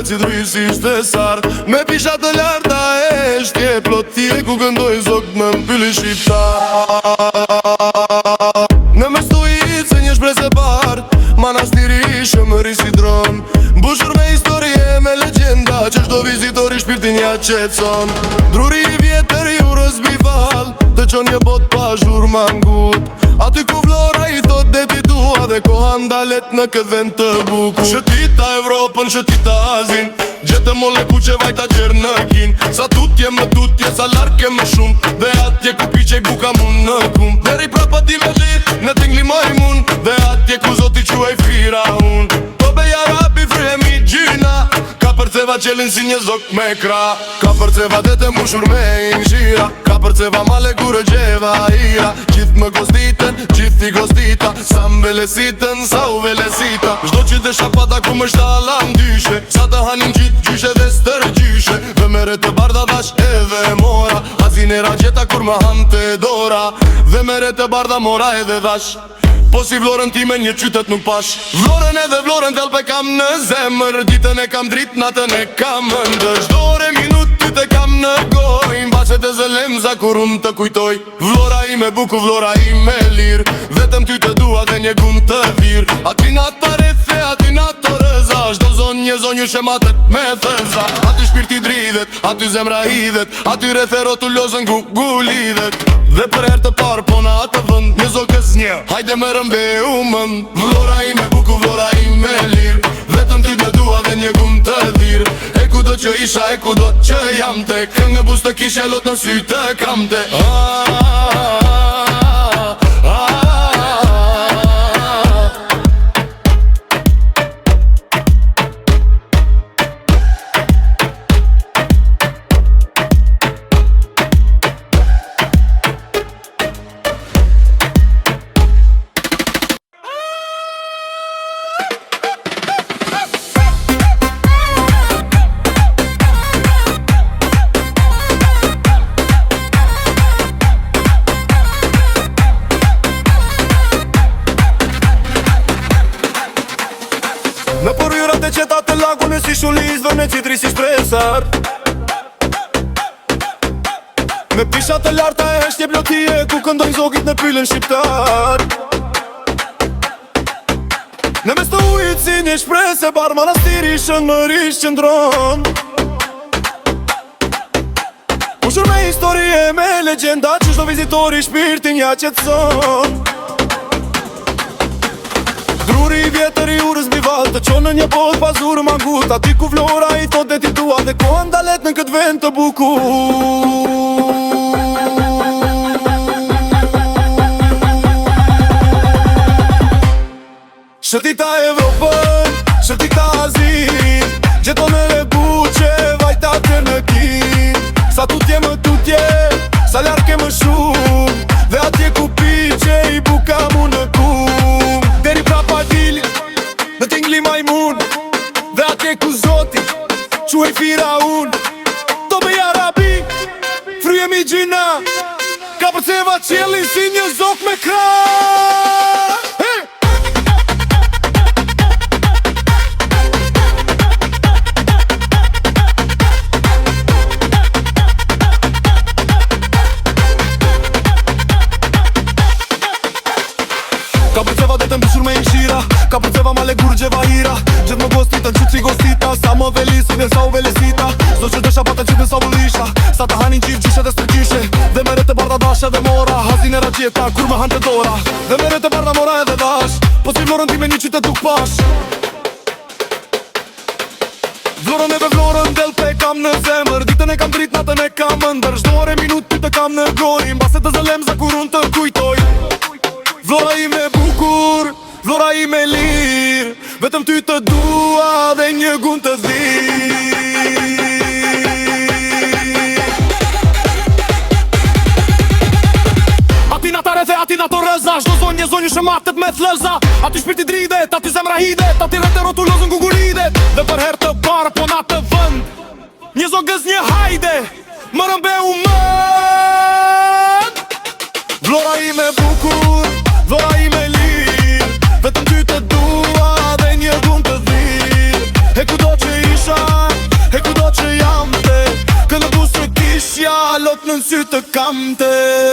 si drujsi shtesar. Me pisha të larta e shtje plotje, ku këndoj zok me m'pyllin shqiptar. Në me stojit se një shprese part, manastiri shëmëri si dron, mbushur me historie, me legenda, që shdo vizitori shpirtin ja qetson. Druri i vjetër i urës bifal, të qon një bot pa zhur mangut, aty ku vlora i thot deti tua, dhe koha ndalet në këtë vend të bukur. Shëtita Evropën, shëtita Azin, gjetë mole ku që vajta gjerë në kin, sa tutje më tutje, sa larke më shumë, dhe atje ku piqe buka mun në kum. Deri prapa ti me lit, në tingli majmun, dhe atje ku zoti quaj fira un. Po beja rapi fremi gjyna, ka përceva qelin si një zok me kra, ka përceva dete mushur me ingjira, ka përceva male kure gjeva ira. Gjithë më gostiten, gjithë i gostita, sa mbelesiten, sa u velesita. Shdo që të shapata ku më shtala ndyshe, sa të hanin gjithë gjyshe dhe stër gjyshe. Dhe mere të barda dash edhe mora, hazine ragjeta kur më hante dora, dhe mere të barda mora edhe dash. Po si vlorën ti me një qytet nuk pash, vlorën edhe vlorën delpe kam në zemër, ditën e kam drit, natën e kam ndër. Shdore minut ty te kam në goj, mbaqet e zëlemza kur unë të kujtoj. Vlora ime buku, vlora ime lir, vetëm ty të dua dhe një gun të vir. Aty nata rethe, aty nata rëza, shdo zon një zonju shematet me thëza. Aty shpirti dridhet, aty zemra hidhet, aty rethe rotulozën gulidhet. Dhe për her të parë po në atë vënd, një zokës një, hajde më rëmbe u mënd. Vlora ime buku, vlora ime lir, vetëm ty të dua dhe një gun të dhir. E ku do që isha, e ku do që jam te, këngë bus të kishe lot në sy të kam te. Në përryrat e qeta të lagun e si shuliz, dhe me qitri si shpresar. Me pisha të larta e heshtje blotije, ku këndojnë zogit në pyllën shqiptar. Në mes të ujit si një shprese bar, manastiri shëmërish qëndron, mbushur me historie, me legenda, që shdo vizitori shpirtin ja qetson. Druri i vjetër i urës bival, të qonë në një bot pa zhur mangut, aty ku vlora i thot deti tua, dhe koha ndalet në këtë vend të bukur. Shëtita Evropën, shëtita Azin, gjeton me le buqe, vajta të në kin, sa tutje më tutje, sa larke më shumë, dhe atje ku piqe i buka mu në kum. Deri prapa dili, në tingli majmun, dhe atje ku zoti quaj fira un. To me jarabi, fryemi gjina, ka përceva qelin si një zok me kra. Ka përceva dhe të mbushur me ingjira, ka përceva male gurgjeva hira, gjithë më gostita, në qytë si gostita, sa më velis, vjen sa u velesita. Zdo që dësha pata gjithë sa u lisha, sa të hanin qif gjyshe dhe stërgjyshe, dhe mere të barda dashe dhe mora, hazine ragjeta, kur më hanë të dora, dhe mere të barda mora edhe dash, po si vlorën ti me një qytet nuk pash. Vlorën edhe vlorën delpe kam në zemër, ditën e kam drit, natën e kam ndër. Shdo ore minut ty të kam në goj, mbase të zëlemza kur unë të kujtoj. Vlora ime bukur, vlora ime lir, vetëm ty të dua dhe një gun të dhir. Aty nata rethe, aty nato rëza, shdo zon një zonjë shëmatet me thllëza. Aty shpirti dridhet, aty zemra hidet, aty rete rotulozën gugulidet. Dhe për her të barë po na të vënd, një zogës një hajde, më rëmbe u mënd. Vlora ime bukur, vlora ime lir, vetëm ty të dua dhe një gun të dhir. E ku do që isha, amante